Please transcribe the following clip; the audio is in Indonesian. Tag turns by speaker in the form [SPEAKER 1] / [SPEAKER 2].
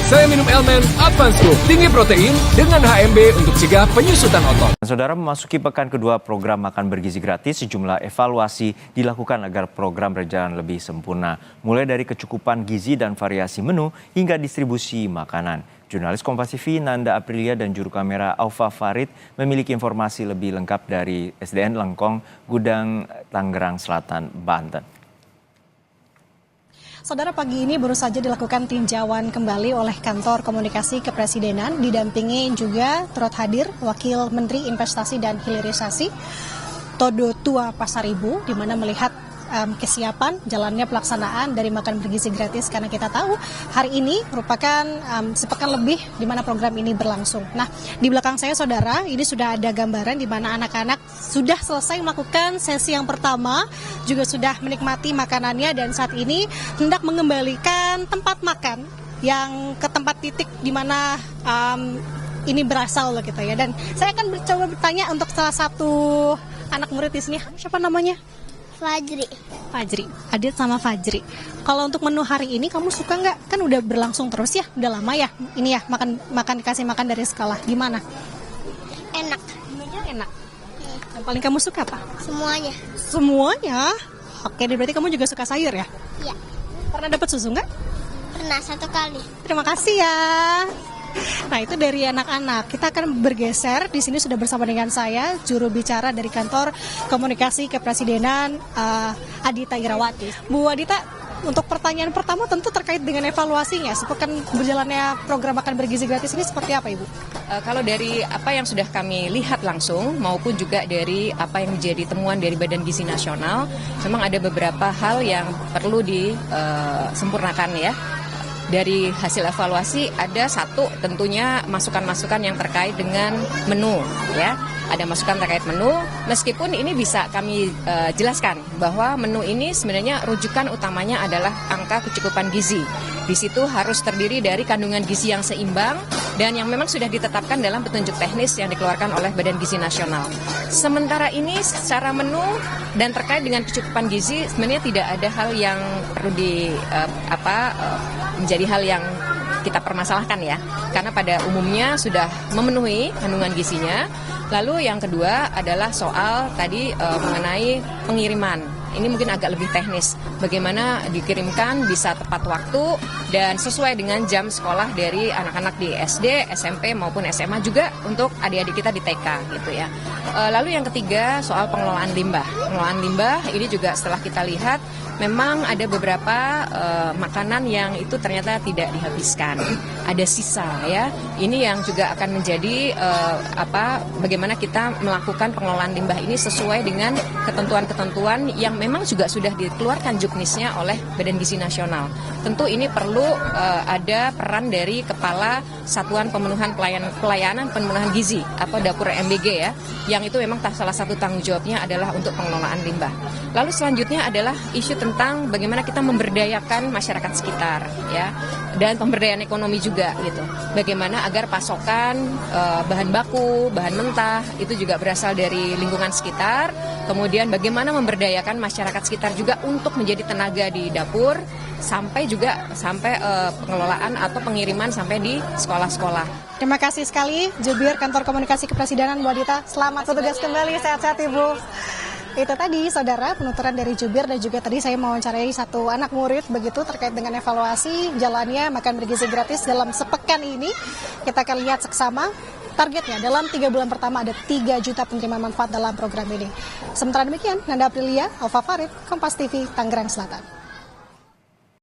[SPEAKER 1] Saya minum Elmen Advance Group, tinggi protein dengan HMB untuk cegah penyusutan otot.
[SPEAKER 2] Saudara, memasuki pekan kedua program makan bergizi gratis, sejumlah evaluasi dilakukan agar program berjalan lebih sempurna. Mulai dari kecukupan gizi dan variasi menu hingga distribusi makanan. Jurnalis Kompas TV Nanda Aprilia dan juru kamera Aufa Farid memiliki informasi lebih lengkap dari SDN Lengkong, Gudang, Tangerang Selatan, Banten.
[SPEAKER 3] Saudara, pagi ini baru saja dilakukan tinjauan kembali oleh Kantor Komunikasi Kepresidenan, didampingi juga turut hadir Wakil Menteri Investasi dan Hilirisasi Todo Tua Pasaribu, di mana melihat kesiapan jalannya pelaksanaan dari makan bergizi gratis, karena kita tahu hari ini merupakan sepekan lebih di mana program ini berlangsung. Nah, di belakang saya saudara, ini sudah ada gambaran di mana anak-anak sudah selesai melakukan sesi yang pertama, juga sudah menikmati makanannya dan saat ini hendak mengembalikan tempat makan yang ke tempat titik di mana ini berasal loh gitu ya. Dan saya akan coba bertanya untuk salah satu anak murid di sini, siapa namanya?
[SPEAKER 4] Fajri.
[SPEAKER 3] Adit sama Fajri. Kalau untuk menu hari ini kamu suka nggak? Kan udah berlangsung terus ya, udah lama ya. Ini ya dikasih makan dari sekolah. Gimana?
[SPEAKER 4] Enak.
[SPEAKER 3] Menunya enak. Yang paling kamu suka apa?
[SPEAKER 4] Semuanya.
[SPEAKER 3] Semuanya. Oke, berarti kamu juga suka sayur ya?
[SPEAKER 4] Iya.
[SPEAKER 3] Pernah dapat susu nggak?
[SPEAKER 4] Pernah 1 kali.
[SPEAKER 3] Terima kasih ya. Nah, itu dari anak-anak. Kita akan bergeser. Di sini sudah bersama dengan saya, juru bicara dari Kantor Komunikasi Kepresidenan, Adita Irawati. Bu Adita, untuk pertanyaan pertama tentu terkait dengan evaluasinya. Sepekan berjalannya program makan bergizi gratis ini seperti apa, Ibu?
[SPEAKER 5] Kalau dari apa yang sudah kami lihat langsung maupun juga dari apa yang menjadi temuan dari Badan Gizi Nasional, memang ada beberapa hal yang perlu disempurnakan ya. Dari hasil evaluasi ada satu tentunya masukan-masukan yang terkait dengan menu ya. Ada masukan terkait menu, meskipun ini bisa kami jelaskan bahwa menu ini sebenarnya rujukan utamanya adalah angka kecukupan gizi. Di situ harus terdiri dari kandungan gizi yang seimbang dan yang memang sudah ditetapkan dalam petunjuk teknis yang dikeluarkan oleh Badan Gizi Nasional. Sementara ini secara menu dan terkait dengan kecukupan gizi sebenarnya tidak ada hal yang perlu menjadi hal yang kita permasalahkan ya, karena pada umumnya sudah memenuhi kandungan gizinya. Lalu yang kedua adalah soal tadi mengenai pengiriman. Ini mungkin agak lebih teknis, bagaimana dikirimkan bisa tepat waktu dan sesuai dengan jam sekolah dari anak-anak di SD, SMP maupun SMA, juga untuk adik-adik kita di TK gitu ya. Lalu yang ketiga soal pengelolaan limbah. Pengelolaan limbah ini juga setelah kita lihat memang ada beberapa makanan yang itu ternyata tidak dihabiskan, ada sisa ya. Ini yang juga akan menjadi bagaimana kita melakukan pengelolaan limbah ini sesuai dengan ketentuan-ketentuan yang memang juga sudah dikeluarkan juknisnya oleh Badan Gizi Nasional. Tentu ini perlu ada peran dari Kepala Satuan Pelayanan Pemenuhan Gizi atau Dapur MBG ya, yang itu memang salah satu tanggung jawabnya adalah untuk pengelolaan limbah. Lalu selanjutnya adalah isu tentang bagaimana kita memberdayakan masyarakat sekitar ya, dan pemberdayaan ekonomi juga gitu. Bagaimana agar pasokan bahan baku, bahan mentah itu juga berasal dari lingkungan sekitar. Kemudian bagaimana memberdayakan masyarakat sekitar juga untuk menjadi tenaga di dapur, sampai pengelolaan atau pengiriman sampai di sekolah-sekolah.
[SPEAKER 3] Terima kasih sekali Jubir Kantor Komunikasi Kepresidenan, Bu Adita. Selamat bertugas kembali, sehat-sehat Ibu. Itu tadi saudara penuturan dari Jubir, dan juga tadi saya mewawancarai satu anak murid begitu terkait dengan evaluasi jalannya makan bergizi gratis dalam sepekan ini. Kita akan lihat seksama. Targetnya dalam 3 bulan pertama ada 3 juta penerima manfaat dalam program ini. Sementara demikian, Nanda Aprilia, Aufa Farid, Kompas TV, Tangerang Selatan.